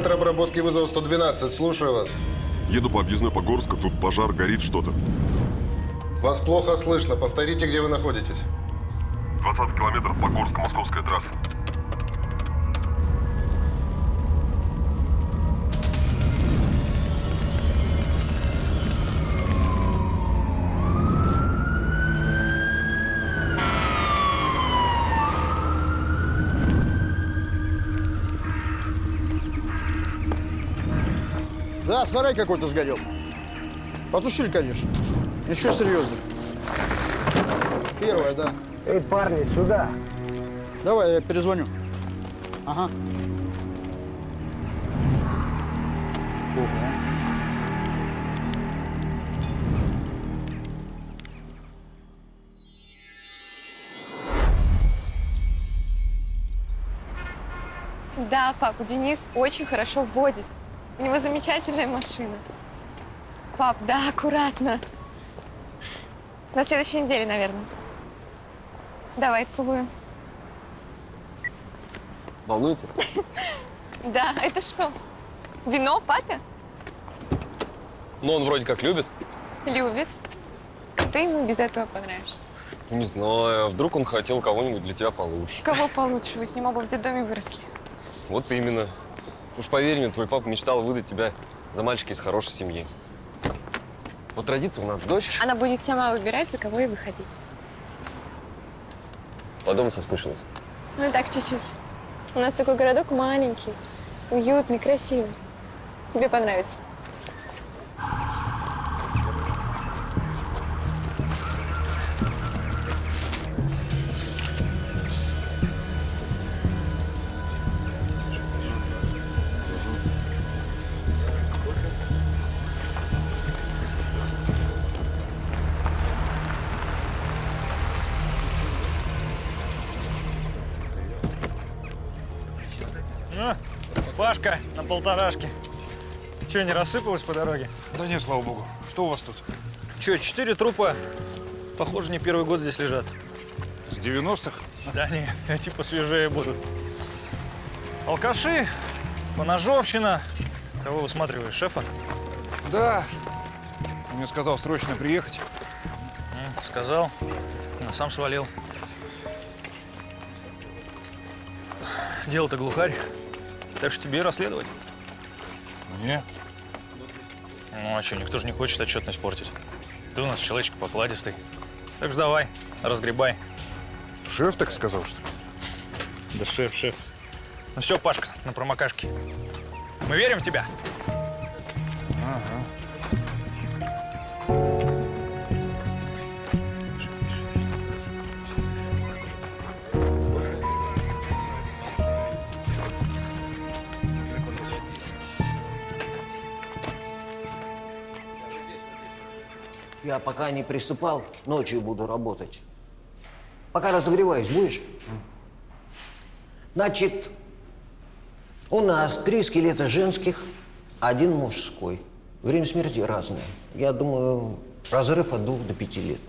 Центр обработки вызова 112. Слушаю вас. Еду по объездной Погорска, тут пожар, горит что-то. Вас плохо слышно. Повторите, где вы находитесь. 20 километров Погорск-Московская трасса. Да, сарай какой-то сгорел. Потушили, конечно. Ничего серьезного. Первое, да. Эй, парни, сюда. Давай, я перезвоню. Ага. Да, папа, Денис очень хорошо водит. У него замечательная машина. Пап, да, аккуратно. На следующей неделе, наверное. Давай, целую. Волнуется? Да, это что? Вино папе? Ну, он вроде как любит. Любит. Ты ему без этого понравишься. Ну, не знаю, вдруг он хотел кого-нибудь для тебя получше. Кого получше? Вы с ним оба в детдоме выросли. Вот именно. Уж поверь мне, твой папа мечтал выдать тебя за мальчика из хорошей семьи. Вот родится у нас дочь. Она будет сама выбирать, за кого ей выходить. По дому соскучилась. Ну и так, чуть-чуть. У нас такой городок маленький, уютный, красивый. Тебе понравится. Ну, Пашка на полторашке. Че, не рассыпалась по дороге? Да нет, слава богу. Что у вас тут? Че, 4 трупа, похоже, не первый год здесь лежат. С 90-х? Да не, эти посвежее будут. Алкаши, поножовщина. Кого высматриваешь, шефа? Да. Он мне сказал срочно приехать. Сказал, но сам свалил. Дело-то глухарь, так что тебе и расследовать. Не. Ну а что, никто же не хочет отчетность портить. Ты у нас человечек покладистый. Так что давай, разгребай. Шеф так сказал, что ли? Да шеф. Ну все, Пашка, на промокашке. Мы верим в тебя. Ага. Я пока не приступал, ночью буду работать. Пока разогреваюсь, будешь? Значит, у нас 3 скелета женских, 1 мужской. Время смерти разное. Я думаю, разрыв от 2 до 5 лет.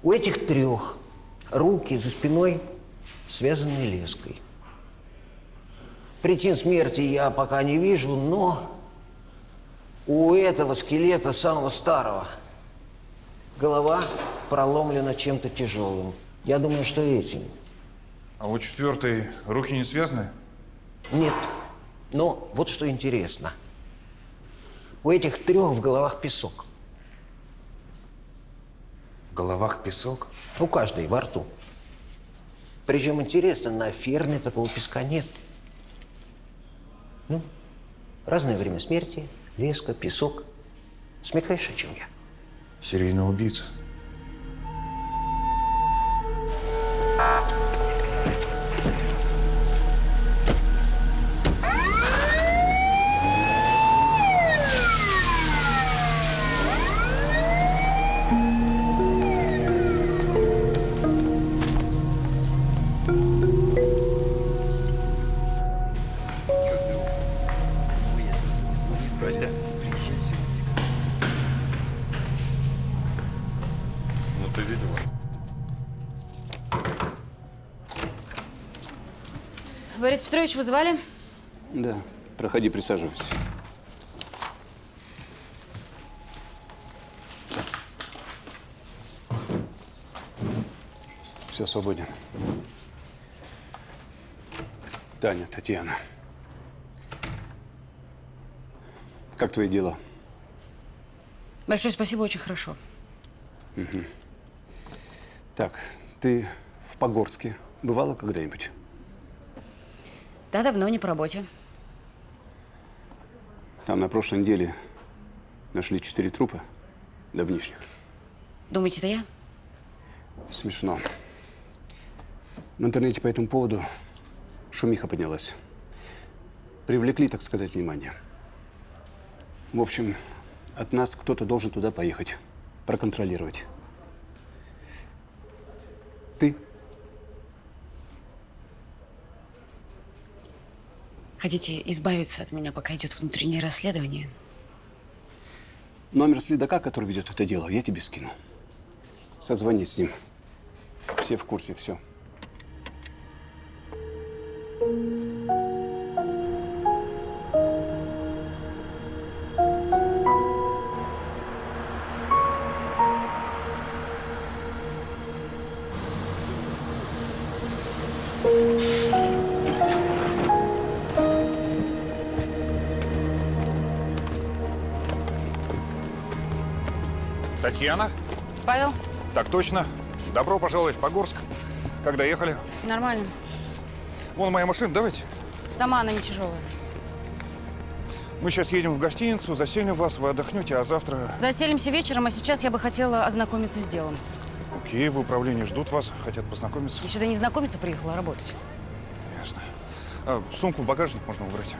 У этих 3 руки за спиной связаны леской. Причин смерти я пока не вижу, но у этого скелета, самого старого, голова проломлена чем-то тяжелым. Я думаю, что этим. А у 4-й руки не связаны? Нет. Но вот что интересно. У этих 3 в головах песок. В головах песок? У каждой во рту. Причем интересно, на ферме такого песка нет. Ну, разное время смерти, леска, песок. Смекаешь, о чем я? Серийный убийца. Костя. Ну, ты видела? Борис Петрович вызывали? Да, проходи, присаживайся. Все, свободен. Таня, Татьяна. Как твои дела? Большое спасибо, очень хорошо. Так, ты в Погорске бывала когда-нибудь? Да, давно не по работе. Там на прошлой неделе нашли 4 трупа давнишних. Думаете, это я? Смешно. В интернете по этому поводу шумиха поднялась. Привлекли, так сказать, внимание. В общем, от нас кто-то должен туда поехать, проконтролировать. Ты? Хотите избавиться от меня, пока идет внутреннее расследование? Номер следака, который ведет это дело, я тебе скину. Созвонись с ним. Все в курсе, все. Татьяна? Павел? Так точно. Добро пожаловать в Погорск. Как доехали? Нормально. Вон моя машина, давайте. Сама она не тяжелая. Мы сейчас едем в гостиницу, заселим вас, вы отдохнете, а завтра… Заселимся вечером, а сейчас я бы хотела ознакомиться с делом. Окей, в управлении ждут вас, хотят познакомиться. Я сюда не знакомиться приехала, а работать. Ясно. А, сумку в багажник можно убрать.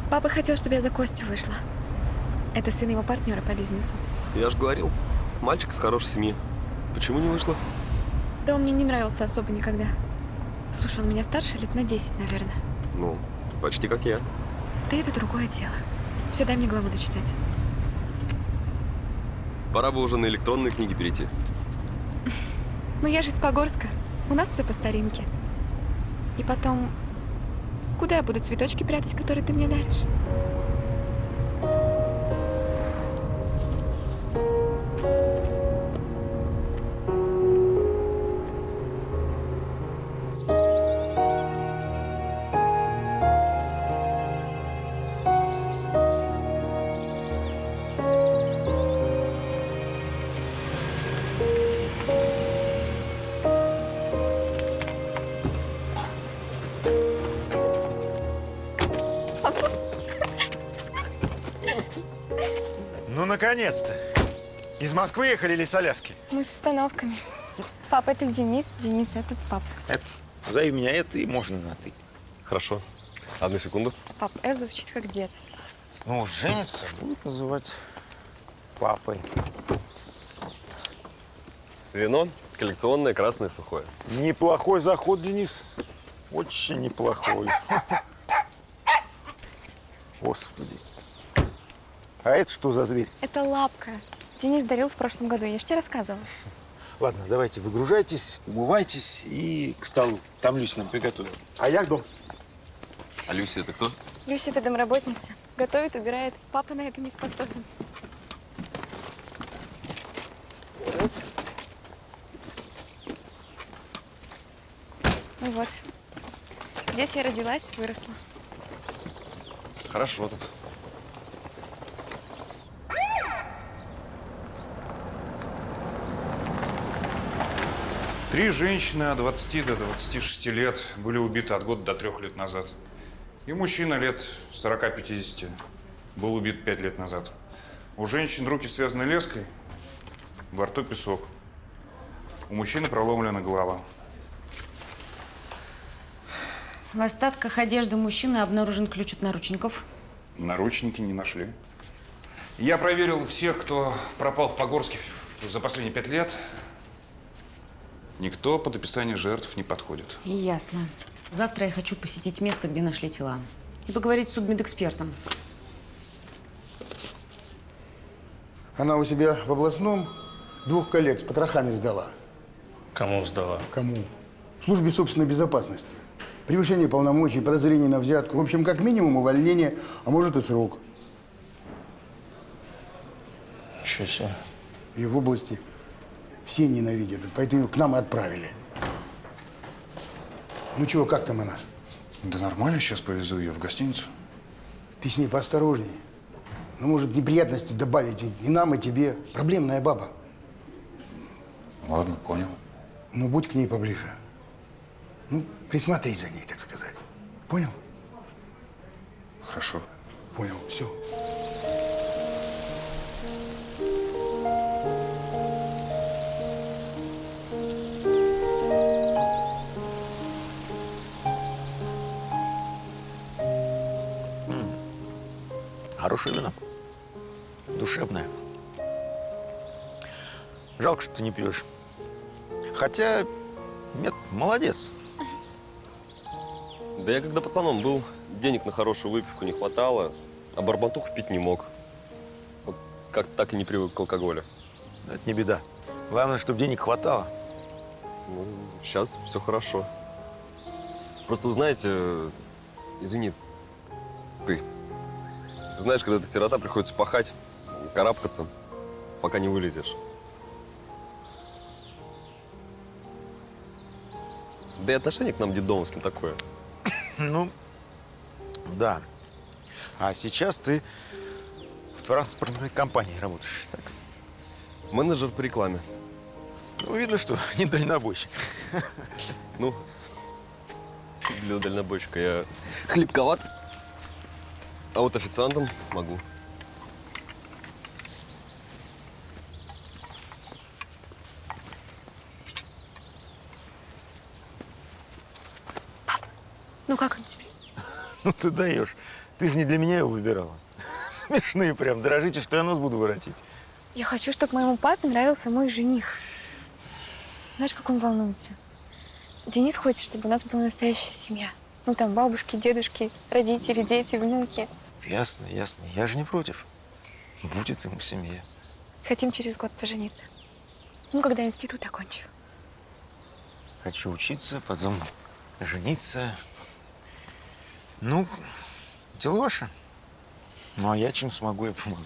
Папа хотел, чтобы я за Костю вышла. Это сын его партнера по бизнесу. Я же говорил, мальчик из хорошей семьи. Почему не вышла? Да он мне не нравился особо никогда. Слушай, он меня старше лет на 10, наверное. Ну, почти как я. Да это другое дело. Все, дай мне главу дочитать. Пора бы уже на электронные книги перейти. Ну я же из Погорска. У нас все по старинке. И потом, куда я буду цветочки прятать, которые ты мне даришь? Ну, наконец-то. Из Москвы ехали или с Аляски? Мы с остановками. Папа, это Денис. Денис, это папа. Это. Зови меня это, и можно на «ты». Хорошо. Одну секунду. Пап, это звучит как дед. Ну, вот женится, будут называть папой. Вино коллекционное, красное, сухое. Неплохой заход, Денис. Очень неплохой. Господи. А это что за зверь? Это лапка. Денис дарил в прошлом году, я же тебе рассказывала. Ладно, давайте выгружайтесь, умывайтесь и к столу. Там Люся нам приготовила. А я к дому. А Люся это кто? Люся – это домработница. Готовит, убирает. Папа на это не способен. Ну вот. Здесь я родилась, выросла. Хорошо тут. Три женщины от 20 до 26 лет были убиты от года до 3 лет назад. И мужчина лет 40-50 был убит 5 лет назад. У женщин руки связаны леской, во рту песок. У мужчины проломлена голова. В остатках одежды мужчины обнаружен ключ от наручников. Наручники не нашли. Я проверил всех, кто пропал в Погорске за последние 5 лет. Никто под описание жертв не подходит. Ясно. Завтра я хочу посетить место, где нашли тела. И поговорить с судмедэкспертом. Она у себя в областном 2 коллег с потрохами сдала. Кому сдала? Кому? Службе собственной безопасности. Превышение полномочий, подозрение на взятку. В общем, как минимум увольнение, а может и срок. Ничего себе. И в области все ненавидят, поэтому ее к нам и отправили. Ну чего, как там она? Да нормально, сейчас повезу ее в гостиницу. Ты с ней поосторожнее. Ну, может, неприятности добавить и нам, и тебе. Проблемная баба. Ладно, понял. Ну, будь к ней поближе. Ну, присмотри за ней, так сказать. Понял? Хорошо. Понял, все. Хорошее вино. Душевное. Жалко, что ты не пьешь. Хотя, нет, молодец. Да я когда пацаном был, денег на хорошую выпивку не хватало, а барбатуху пить не мог. Вот как так и не привык к алкоголю. Это не беда. Главное, чтобы денег хватало. Ну, сейчас все хорошо. Просто, вы знаете, извини, ты знаешь, когда ты сирота, приходится пахать, карабкаться, пока не вылезешь. Да и отношение к нам детдомовским такое. Ну, да. А сейчас ты в транспортной компании работаешь, так? Менеджер по рекламе. Ну, видно, что не дальнобойщик. Ну, для дальнобойщика я хлебковат, а вот официантом могу. Ну как он тебе? Ну, ты даешь. Ты же не для меня его выбирала. Смешные прям. Дрожите, что я нос буду воротить. Я хочу, чтобы моему папе нравился мой жених. Знаешь, как он волнуется? Денис хочет, чтобы у нас была настоящая семья. Ну, там бабушки, дедушки, родители, дети, внуки. Ясно, ясно. Я же не против. Будет ему семья. Хотим через год пожениться. Ну, когда институт окончу. Хочу учиться, потом жениться. Ну, дело ваше. Ну, а я чем смогу, я помогу.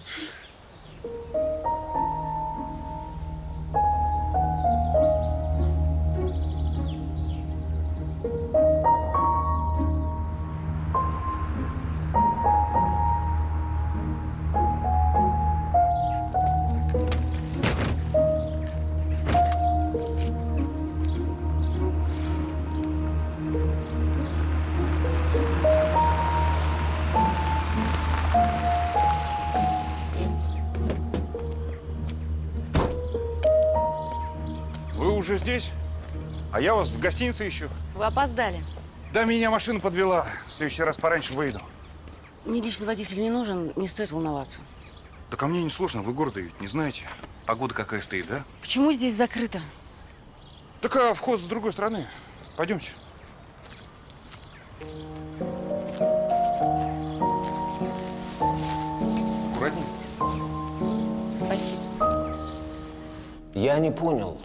Вы уже здесь? А я вас в гостинице ищу. Вы опоздали. Да, меня машина подвела. В следующий раз пораньше выйду. Мне личный водитель не нужен, не стоит волноваться. Да ко мне не сложно, вы города ведь не знаете. Погода какая стоит, да? Почему здесь закрыто? Так а вход с другой стороны. Пойдемте. Аккуратней. Спасибо. Я не понял,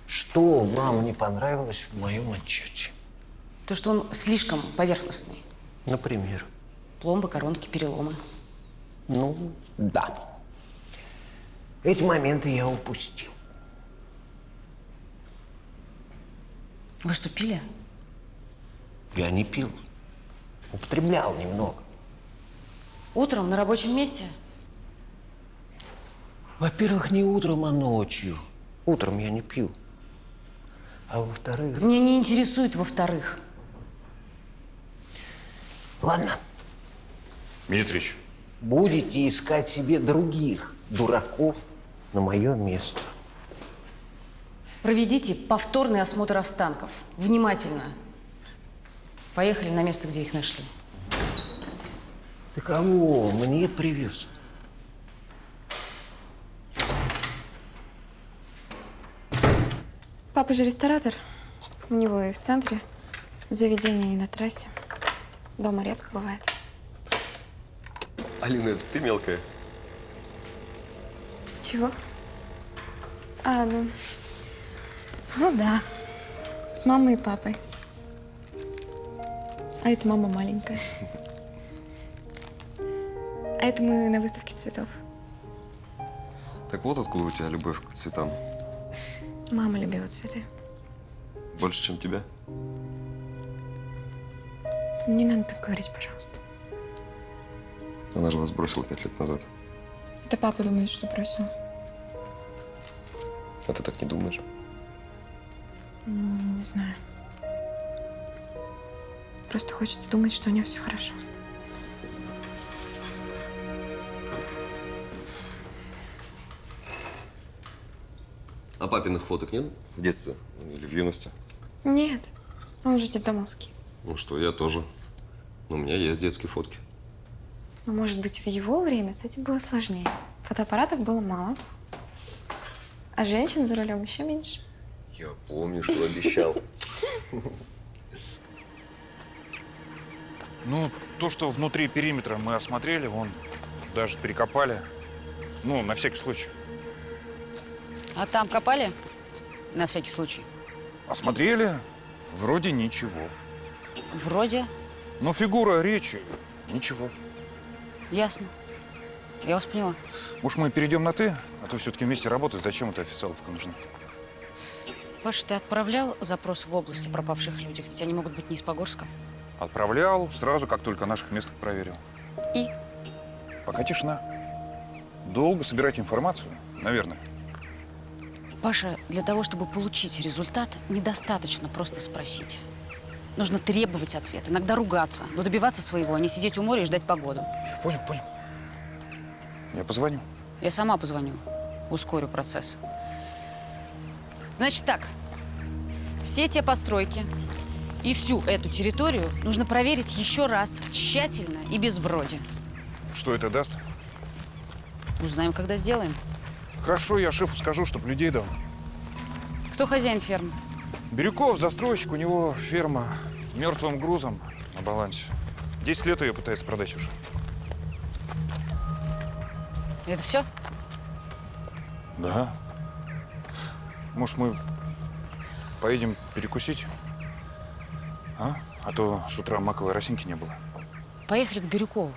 что вам не понравилось в моем отчете? То, что он слишком поверхностный. Например? Пломбы, коронки, переломы. Ну, да. Эти моменты я упустил. Вы что, пили? Я не пил. Употреблял немного. Утром на рабочем месте? Во-первых, не утром, а ночью. Утром я не пью. А во-вторых… Меня не интересует во-вторых. Ладно. Дмитрич, будете искать себе других дураков на мое место. Проведите повторный осмотр останков. Внимательно. Поехали на место, где их нашли. Ты кого мне привез? Папа же ресторатор. У него и в центре заведение, и на трассе. Дома редко бывает. Алина, это ты мелкая? Чего? А, ну... Ну да. С мамой и папой. А это мама маленькая. А это мы на выставке цветов. Так вот откуда у тебя любовь к цветам. Мама любила цветы. Больше, чем тебя. Не надо так говорить, пожалуйста. Она же вас бросила 5 лет назад. Это папа думает, что бросил. А ты так не думаешь? Не знаю. Просто хочется думать, что у нее все хорошо. А папиных фоток нет в детстве или в юности? Нет, он же детдомовский. Ну что, я тоже. Но у меня есть детские фотки. Но, может быть, в его время с этим было сложнее. Фотоаппаратов было мало, а женщин за рулем еще меньше. Я помню, что обещал. Ну, то, что внутри периметра мы осмотрели, вон, даже перекопали. Ну, на всякий случай. А там копали? На всякий случай. Осмотрели, вроде ничего. Вроде. Но фигура речи, ничего. Ясно. Я вас поняла. Может, мы перейдем на «ты», а то все-таки вместе работать, зачем это официаловка нужна? Паша, ты отправлял запрос в область о пропавших людях? Ведь они могут быть не из Погорска. Отправлял сразу, как только наших местных проверил. И? Пока тишина. Долго собирать информацию, наверное. Паша, для того, чтобы получить результат, недостаточно просто спросить. Нужно требовать ответ, иногда ругаться, но добиваться своего, а не сидеть у моря и ждать погоду. Понял. Я позвоню. Я сама позвоню, ускорю процесс. Значит так, все те постройки и всю эту территорию нужно проверить еще раз, тщательно и без вроде. Что это даст? Узнаем, когда сделаем. Хорошо, я шефу скажу, чтоб людей дал. Кто хозяин фермы? Бирюков, застройщик, у него ферма мертвым грузом на балансе. 10 лет ее пытается продать уже. Это все? Да. Может, мы поедем перекусить? А то с утра маковой росинки не было. Поехали к Бирюкову.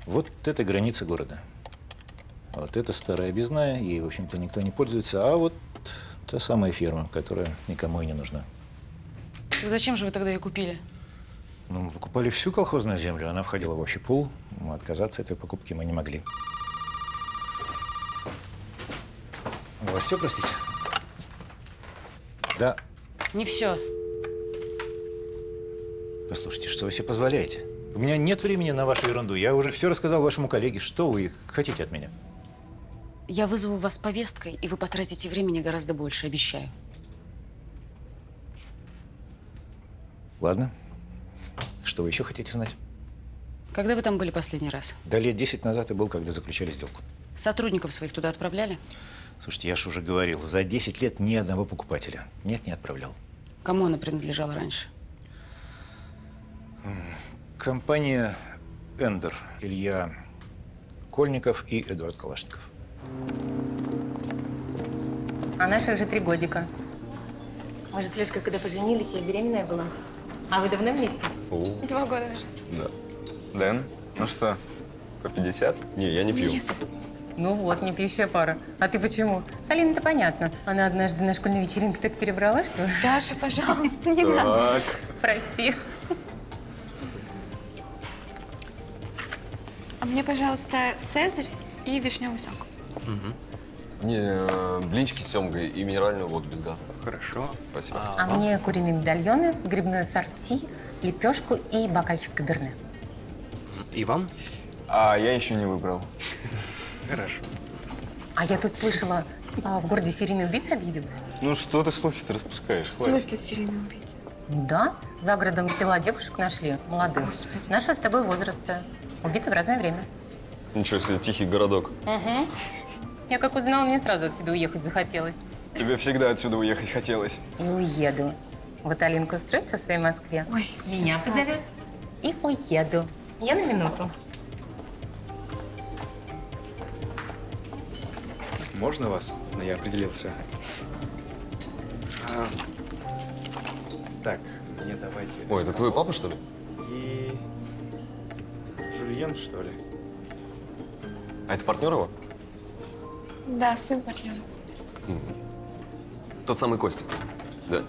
Вот это граница города. Вот это старая объездная, ей, в общем-то, никто не пользуется. А вот та самая ферма, которая никому и не нужна. Так зачем же вы тогда ее купили? Ну, мы покупали всю колхозную землю, она входила в общий пул. Отказаться от этой покупки мы не могли. У вас все, простите? Да. Не все. Послушайте, что вы себе позволяете? У меня нет времени на вашу ерунду. Я уже все рассказал вашему коллеге. Что вы хотите от меня? Я вызову вас повесткой, и вы потратите времени гораздо больше, обещаю. Ладно. Что вы еще хотите знать? Когда вы там были последний раз? Да лет 10 назад и был, когда заключали сделку. Сотрудников своих туда отправляли? Слушайте, я же уже говорил, за 10 лет ни одного покупателя. Нет, не отправлял. Кому она принадлежала раньше? Компания «Эндер». Илья Кольников и Эдуард Калашников. А наша уже 3 годика. Мы же с Лёшкой, когда поженились, я беременная была. А вы давно вместе? 2 года уже. Да. Дэн, ну что, по 50? Не, я не пью. Нет. Ну вот, не пьющая пара. А ты почему? С Алиной-то понятно. Она однажды на школьной вечеринке так перебрала, что… Даша, пожалуйста, не надо. Прости. А мне, пожалуйста, цезарь и вишневый сок. Блинчики с семгой и минеральную воду без газа. Хорошо. Спасибо. А мне куриные медальоны, грибное сорти, лепешку и бокальчик каберне. И вам? А я еще не выбрал. Хорошо. А я тут слышала, в городе серийный убийца объявился. Ну что ты слухи-то распускаешь? В смысле серийный убийца? Да, за городом тела девушек нашли, молодых. Господи. Нашего с тобой возраста. Убиты в разное время. Ничего себе, тихий городок. Угу. Я как узнала, мне сразу отсюда уехать захотелось. Тебе всегда отсюда уехать хотелось. И уеду. Вот Алинка устроится в своей Москве. Ой, меня позовет. И уеду. Я на минуту. Можно вас? Но я определился. Так, мне давайте... Ой, это твой папа, что ли? И... Жульен, что ли? А это партнер его? Да, сын партнера. Тот самый Костя. Да.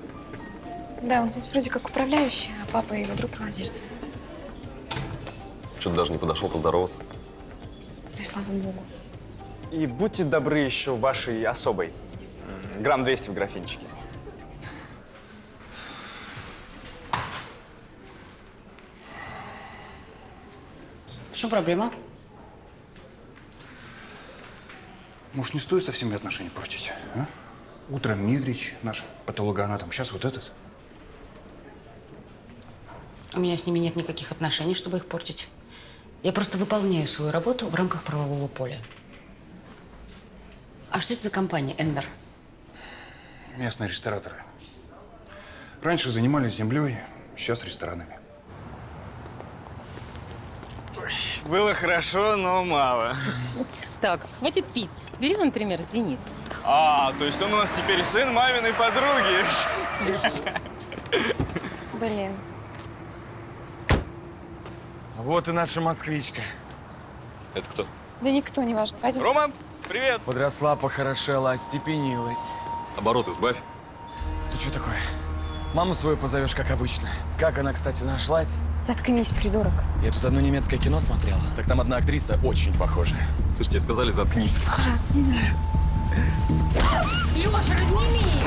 Да, он здесь вроде как управляющий, а папа его друг владельца. Что-то даже не подошел поздороваться. Да и слава богу. И будьте добры еще вашей особой. Грамм 200 в графинчике. В чем проблема? Может, не стоит со всеми отношения портить, а? Утром Митрич, наш патологоанатом, сейчас вот этот. У меня с ними нет никаких отношений, чтобы их портить. Я просто выполняю свою работу в рамках правового поля. А что это за компания, Эндер? Местные рестораторы. Раньше занимались землей, сейчас ресторанами. Было хорошо, но мало. Так, хватит пить. Бери, например, Денис. А, то есть он у нас теперь сын маминой подруги. Блин. Вот и наша москвичка. Это кто? Да никто не важно. Пойдем. Рома, привет. Подросла, похорошела, остепенилась. Оборот избавь. Ты что такое? Маму свою позовешь, как обычно. Как она, кстати, нашлась? Заткнись, придурок. Я тут одно немецкое кино смотрел. Так там одна актриса очень похожа. Ты же тебе сказали, заткнись. Пожалуйста, не надо. Леша, разними!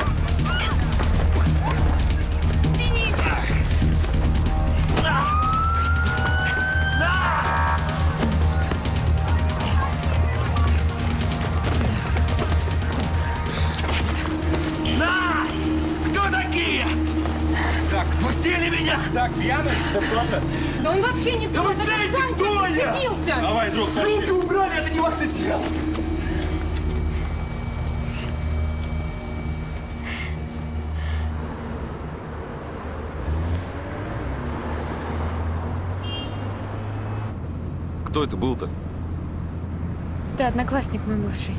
На! Кто такие? Так, пустили меня! Так, пьяный? Да кто-то? Да он вообще не Да вы просто знаете, сам кто я? зацепился. Давай, друг, руки убрали, это не ваше дело! Кто это был-то? Да, одноклассник мой бывший.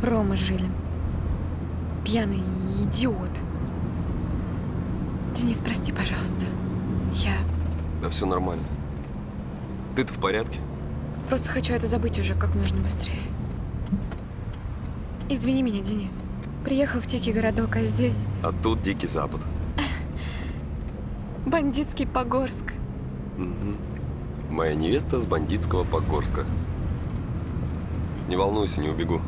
Рома Жилин. Пьяный идиот. Денис, прости, пожалуйста. Я Да все нормально. Ты-то в порядке? просто хочу это забыть уже как можно быстрее. Извини меня, Денис. Приехал в дикий городок, а здесь А тут Дикий Запад. бандитский Погорск. Угу. Моя невеста с бандитского Погорска. Не волнуйся, не убегу.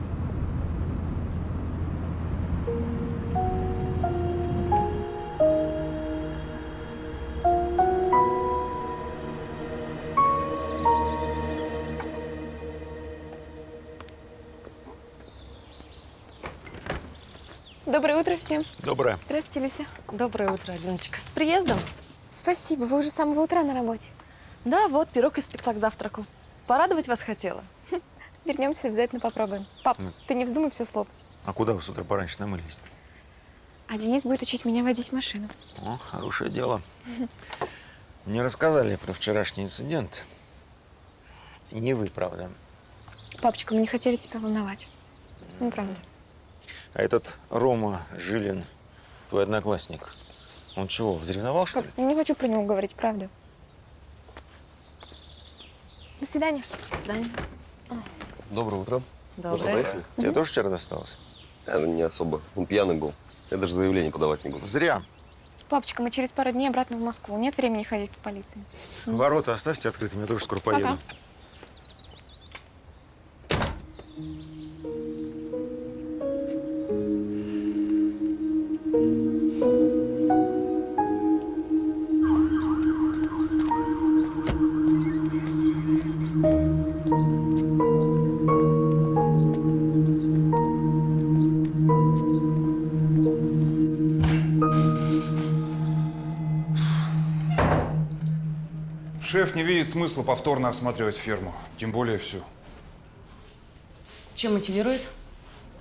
Доброе утро всем. Доброе. Здравствуйте, Люся. Доброе утро, Алиночка. С приездом? Спасибо, вы уже с самого утра на работе. Да, вот пирог испекла к завтраку. Порадовать вас хотела. Вернемся, обязательно попробуем. Пап, ты не вздумай все слопать. А куда вы с утра пораньше намылились-то? А Денис будет учить меня водить машину. О, хорошее дело. Мне рассказали про вчерашний инцидент. Не вы, правда. Папочка, мы не хотели тебя волновать. Ну, правда. А этот Рома Жилин, твой одноклассник, он чего, взревновал, что ли? Я не хочу про него говорить, правда. До свидания. До свидания. Доброе утро. Доброе. Можно поехали? Тебе тоже вчера досталось? Не особо. Он пьяный был. Я даже заявление подавать не буду. Зря. Папочка, мы через пару дней обратно в Москву. Нет времени ходить по полиции. Ворота оставьте открытыми, я тоже скоро поеду. Пока. Шеф не видит смысла повторно осматривать ферму, тем более всю. Чем мотивирует?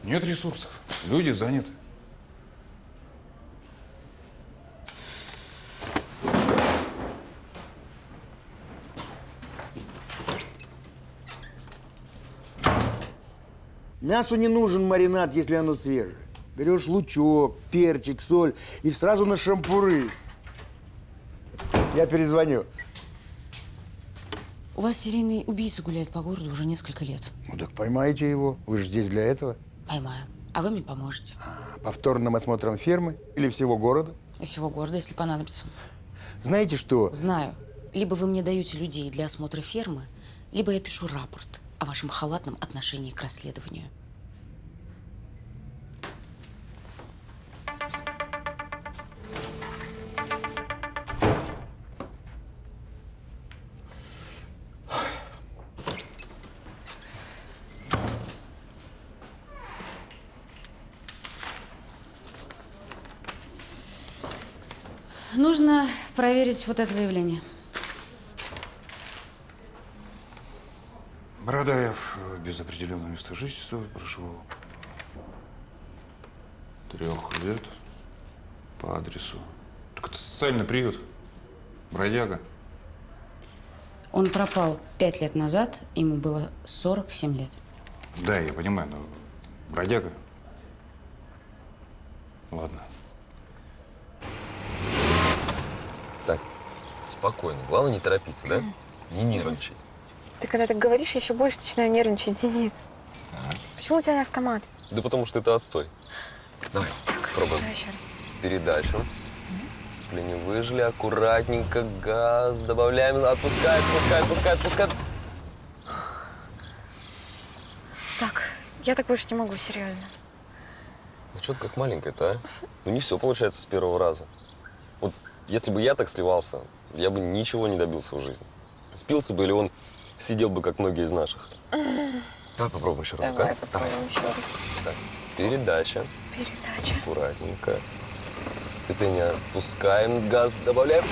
Нет ресурсов, люди заняты. Мясу не нужен маринад, если оно свежее. Берешь лучок, перчик, соль и сразу на шампуры. Я перезвоню. У вас серийный убийца гуляет по городу уже несколько лет. Ну так поймайте его. Вы же здесь для этого. Поймаю. А вы мне поможете. Повторным осмотром фермы или всего города? И всего города, если понадобится. Знаете что? Знаю. Либо вы мне даете людей для осмотра фермы, либо я пишу рапорт о вашем халатном отношении к расследованию. Нужно проверить вот это заявление. Бородаев без определенного места жительства проживал 3 лет по адресу. Так это социальный приют. Бродяга. Он пропал 5 лет назад, ему было 47 лет. Да, я понимаю, но бродяга. Ладно. Так, спокойно. Главное не торопиться, да? Не нервничай. Ты когда так говоришь, я еще больше начинаю нервничать, Денис. Почему у тебя не автомат? Да потому что это отстой. Давай, пробуем. Давай еще раз. Передачу. Сцепление выжили, аккуратненько, газ добавляем, отпускай, отпускай, отпускай, отпускай. Так, я так больше не могу, серьезно. Ну что ты как маленькая-то, а? Ну не все получается с первого раза. Вот если бы я так сливался, я бы ничего не добился в жизни. Спился бы или он сидел бы, как многие из наших. Давай попробуем еще раз, Давай а? попробуем еще раз. Так, передача. Передача. Аккуратненько. Сцепление отпускаем, газ добавляем.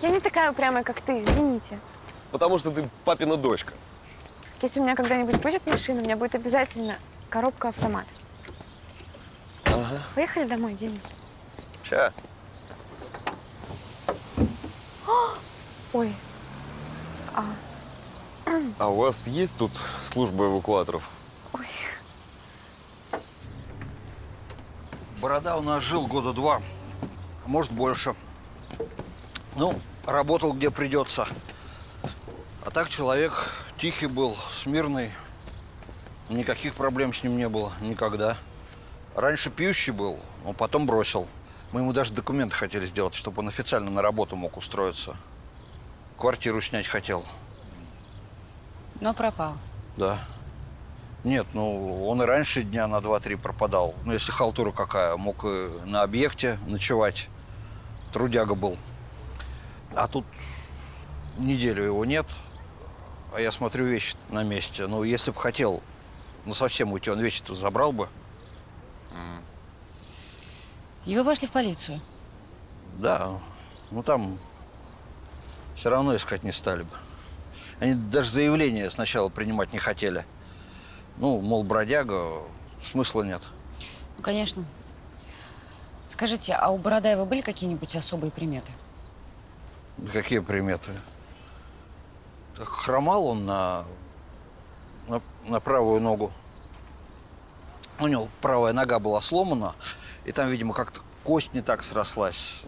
Я не такая упрямая, как ты, извините. Потому что ты папина дочка. Если у меня когда-нибудь будет машина, у меня будет обязательно коробка-автомат. Ага. Поехали домой, Денис. Ща. Ой. А у вас есть тут служба эвакуаторов? Борода у нас жил года 2, а может больше. Ну, работал где придется. А так человек тихий был, смирный. Никаких проблем с ним не было никогда. Раньше пьющий был, но потом бросил. Мы ему даже документы хотели сделать, чтобы он официально на работу мог устроиться. Квартиру снять хотел. Но пропал. Да. Нет, ну он и раньше дня на 2-3 пропадал. Ну, если халтура какая, мог и на объекте ночевать. Трудяга был. А тут неделю его нет. А я смотрю, вещи на месте. Ну, если бы хотел, ну, совсем уйти, он вещи-то забрал бы. И вы пошли в полицию? Да. Ну, там все равно искать не стали бы. Они даже заявление сначала принимать не хотели. Ну, мол, бродяга, смысла нет. Ну, конечно. Скажите, а у Бородаева были какие-нибудь особые приметы? Да какие приметы? Так хромал он на правую ногу. У него правая нога была сломана, и там, видимо, как-то кость не так срослась.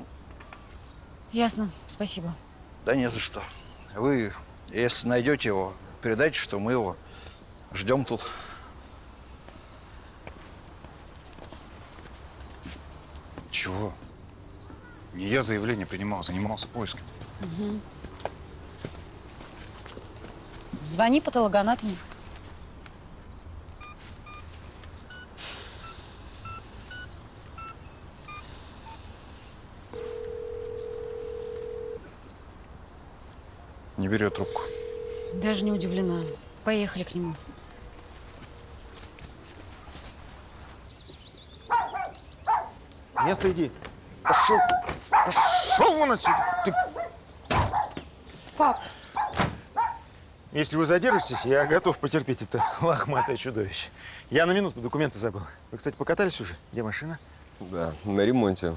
Ясно, спасибо. Да не за что. Вы, если найдете его, передайте, что мы его ждем тут. Чего? Не я заявление принимал, занимался поиском. Угу. Звони патологоанатому. Не берет трубку. Даже не удивлена. Поехали к нему. Место иди. Пошел. Пошел вон отсюда. Ты... Пап, Если вы задержитесь, я готов потерпеть это лохматое чудовище. Я на минуту документы забыл. Вы, кстати, покатались уже? Где машина? Да, на ремонте.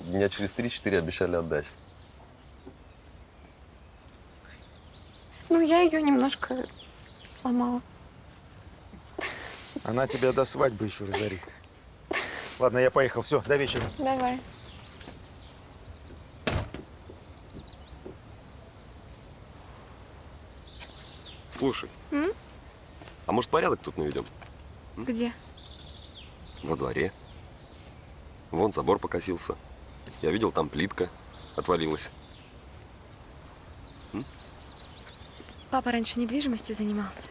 Дня через 3-4 обещали отдать. ну я ее немножко сломала. Она тебя до свадьбы еще разорит. Ладно, я поехал. Все, до вечера. Давай. Слушай, М? а может порядок тут наведем? Где? Во дворе. Вон забор покосился. Я видел, там плитка отвалилась. Папа раньше недвижимостью занимался.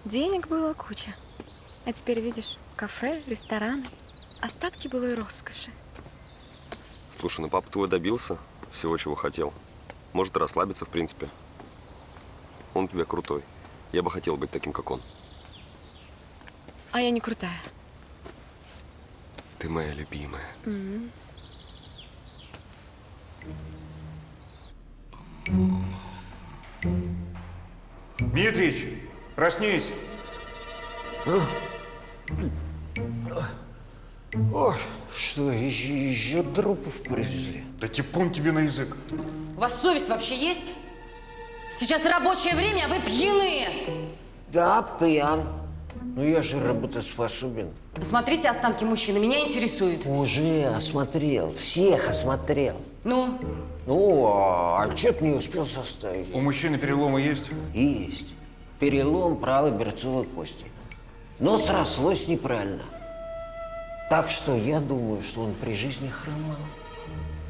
Денег было куча. А теперь, видишь, кафе, рестораны, остатки былой роскоши. Слушай, ну папа твой добился всего, чего хотел. Может расслабиться, в принципе. Он у тебя крутой. Я бы хотел быть таким, как он. А я не крутая. Ты моя любимая. М. Дмитрич, проснись. Ой, что, еще трупов привезли? Да типун тебе на язык. У вас совесть вообще есть? Сейчас рабочее время, а вы пьяные. Да, пьян. Но я же работоспособен. Посмотрите останки мужчины, меня интересует. Уже осмотрел, всех осмотрел. Ну? Ну, а отчет не успел составить. У мужчины переломы есть? Есть. Перелом правой берцовой кости. Но срослось неправильно. Так что я думаю, что он при жизни хромал.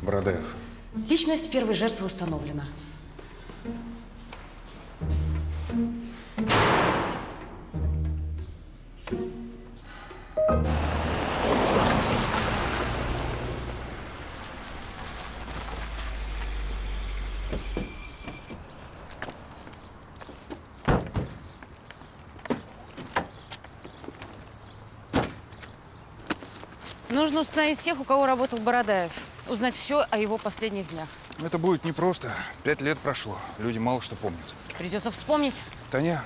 Бородаев. Личность первой жертвы установлена. Нужно установить всех, у кого работал Бородаев. Узнать все о его последних днях. Это будет непросто. 5 лет прошло. Люди мало что помнят. Придется вспомнить. Таня,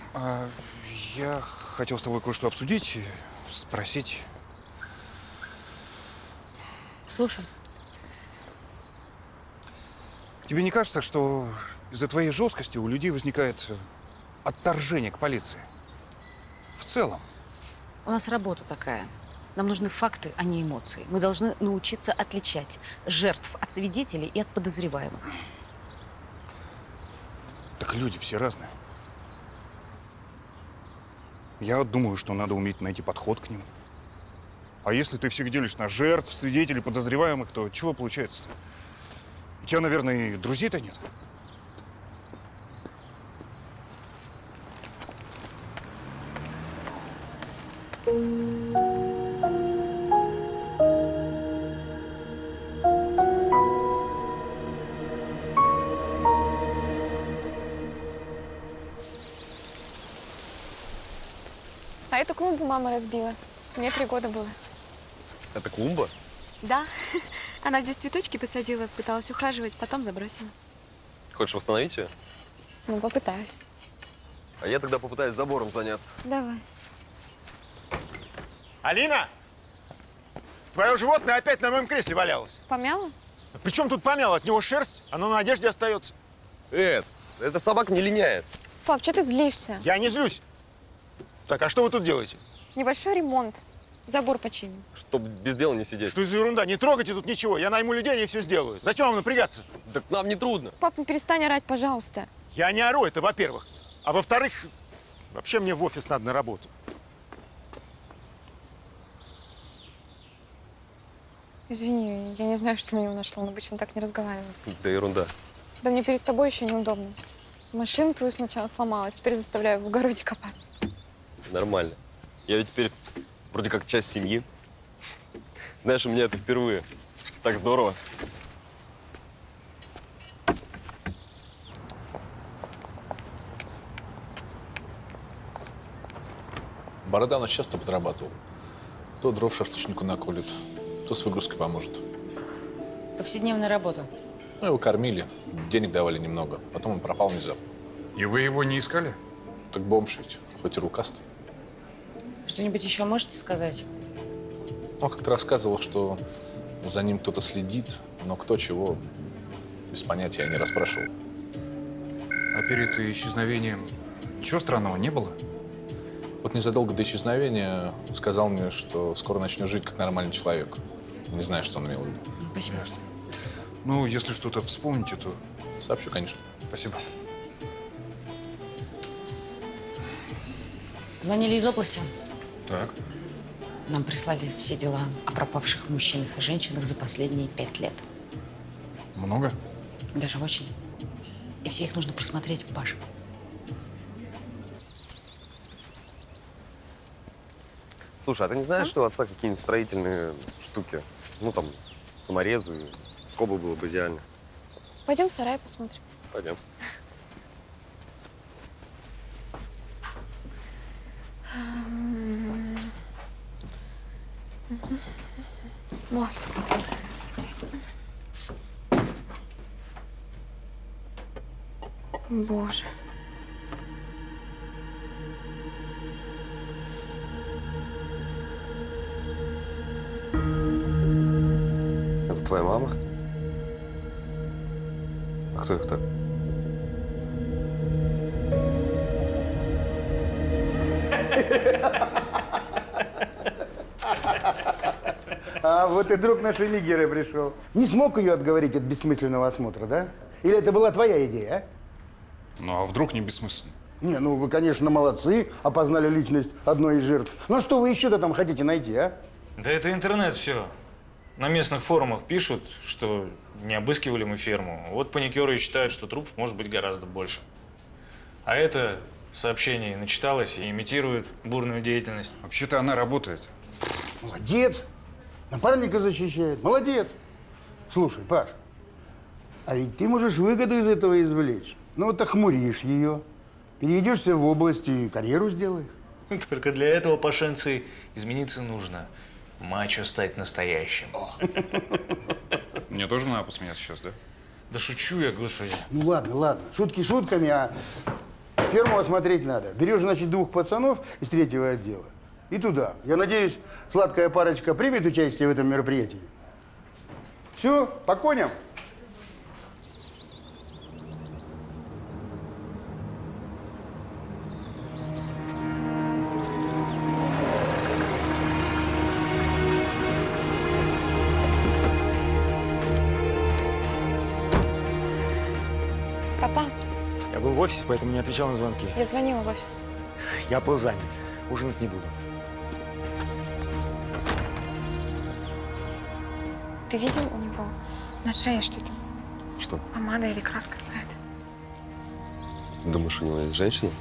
я хотел с тобой кое-что обсудить и спросить. Слушай. Тебе не кажется, что из-за твоей жесткости у людей возникает отторжение к полиции? В целом. У нас работа такая. Нам нужны факты, а не эмоции. Мы должны научиться отличать жертв от свидетелей и от подозреваемых. Так люди все разные. Я вот думаю, что надо уметь найти подход к ним. А если ты всех делишь на жертв, свидетелей, подозреваемых, то чего получается-то? У тебя, наверное, и друзей-то нет. А эту клумбу мама разбила. Мне 3 года было. Это клумба? Да. Она здесь цветочки посадила, пыталась ухаживать, потом забросила. Хочешь восстановить ее? Ну, попытаюсь. А я тогда попытаюсь забором заняться. Давай. Алина! Твое животное опять на моем кресле валялось. Помяла? Причем тут помяло? От него шерсть, оно на одежде остается. Эта собака не линяет. Пап, что ты злишься? Я не злюсь. Так, а что вы тут делаете? Небольшой ремонт. Забор починим. Чтоб без дела не сидеть. Что за ерунда? Не трогайте тут ничего. Я найму людей, они все сделают. Зачем вам напрягаться? Так нам не трудно. Пап, ну перестань орать, пожалуйста. Я не ору, это во-первых. А во-вторых, вообще мне в офис надо на работу. Извини, я не знаю, что на него нашло. Он обычно так не разговаривает. Да ерунда. Да мне перед тобой еще неудобно. Машину твою сначала сломала, а теперь заставляю в огороде копаться. Нормально. Я ведь теперь вроде как часть семьи. Знаешь, у меня это впервые. Так здорово. Борода у нас часто подрабатывал. То дров шашлычнику наколет, Кто с выгрузкой поможет? Повседневная работа. Ну, его кормили, денег давали немного. Потом он пропал внезапно. И вы его не искали? Так бомж ведь, хоть и рукастый. Что-нибудь еще можете сказать? Он как-то рассказывал, что за ним кто-то следит, но кто чего, без понятия, я не расспрашивал. А перед исчезновением ничего странного не было? Вот незадолго до исчезновения сказал мне, что скоро начнет жить как нормальный человек. Не знаю, что он имел в виду. Спасибо. Ну, если что-то вспомните, то… Сообщу, конечно. Спасибо. Звонили из области. Так. Нам прислали все дела о пропавших мужчинах и женщинах за последние 5 лет. Много? Даже очень. И все их нужно просмотреть, Паша. Слушай, а ты не знаешь, что у отца какие-нибудь строительные штуки? Ну, там, саморезы, скобы было бы идеально. Пойдем в сарай посмотрим. Пойдем. Вот. Боже. Это твоя мама? А кто их так? А вот и друг нашей Мигеры пришел. Не смог ее отговорить от бессмысленного осмотра, да? Или это была твоя идея, а? Ну, а вдруг не бессмысленно? Не, ну вы, конечно, молодцы, опознали личность одной из жертв. Ну что вы еще-то там хотите найти, а? Да это интернет все. На местных форумах пишут, что не обыскивали мы ферму. Вот паникеры и считают, что трупов может быть гораздо больше. А это сообщение начиталось и имитирует бурную деятельность. Вообще-то она работает. Молодец. Напарника защищает. Молодец. Слушай, Паш, а ведь ты можешь выгоду из этого извлечь. Ну вот охмуришь ее, переведешься в область и карьеру сделаешь. Только для этого, пашенцы, измениться нужно. Мачо стать настоящим. Мне тоже надо посмеяться сейчас, да? Да шучу я, господи. Ну ладно, ладно. Шутки шутками, а ферму осмотреть надо. Берешь, значит, 2 пацанов из 3-го отдела и туда. Я надеюсь, сладкая парочка примет участие в этом мероприятии. Все, по коням. Папа, Я был в офисе, поэтому не отвечал на звонки. я звонила в офис. Я был занят. Ужинать не буду. Ты видел у него на шее что-то? Что? Помада или краска какая-то? Думаешь, у него есть женщина?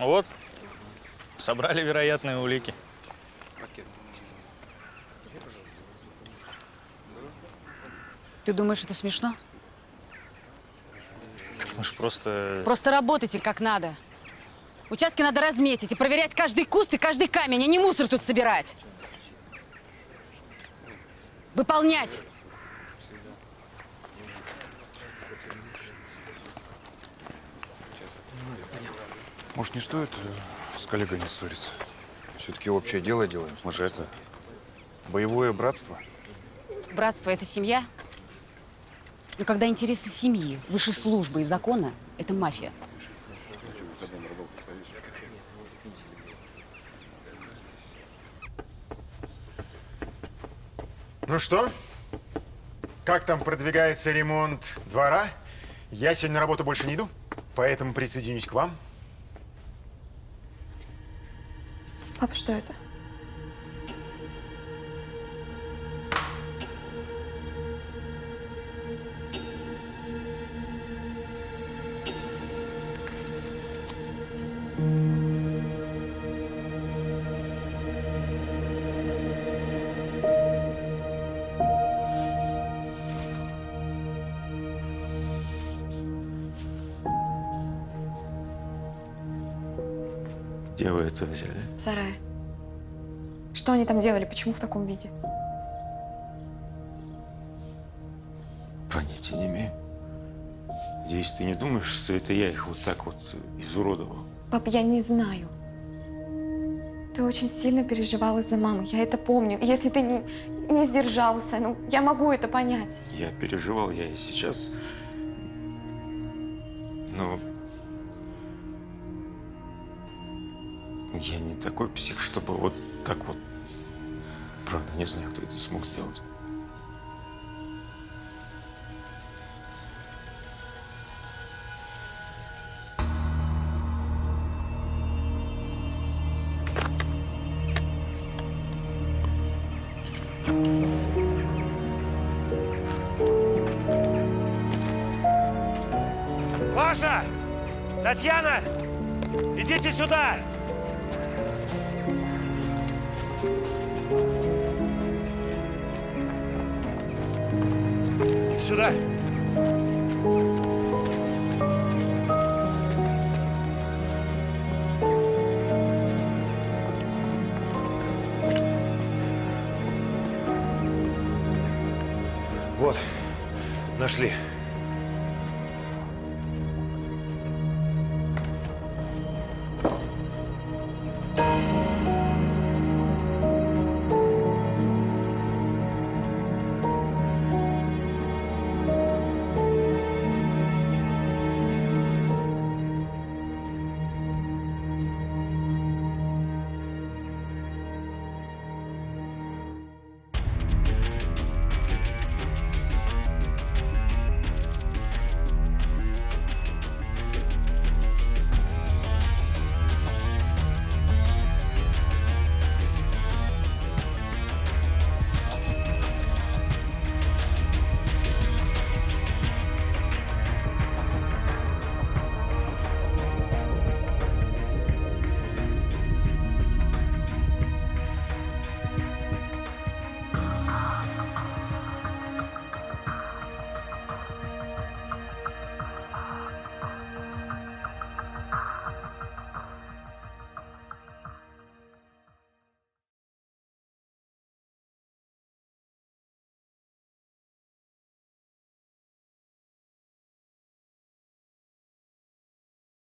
Вот, собрали вероятные улики. Ты думаешь, это смешно? Мы ж просто… Просто работайте как надо. Участки надо разметить и проверять каждый куст и каждый камень, а не мусор тут собирать. Выполнять. Может, не стоит с коллегами ссориться? Все-таки общее дело делаем. Мы же это… боевое братство. Братство – это семья. Но когда интересы семьи выше службы и закона – это мафия. Ну что? Как там продвигается ремонт двора? Я сегодня на работу больше не иду, поэтому присоединюсь к вам. Папа, что это? Где вы это взяли? В сарае. Что они там делали? Почему в таком виде? Понятия не имею. Надеюсь, ты не думаешь, что это я их вот так вот изуродовал? Пап, я не знаю. Ты очень сильно переживал из-за мамы, я это помню. Если ты не сдержался, ну, я могу это понять. Я переживал, я и сейчас. Но я не такой псих, чтобы вот так вот. Правда, не знаю, кто это смог сделать. Маша! Татьяна! Идите сюда! Сюда! Вот, нашли.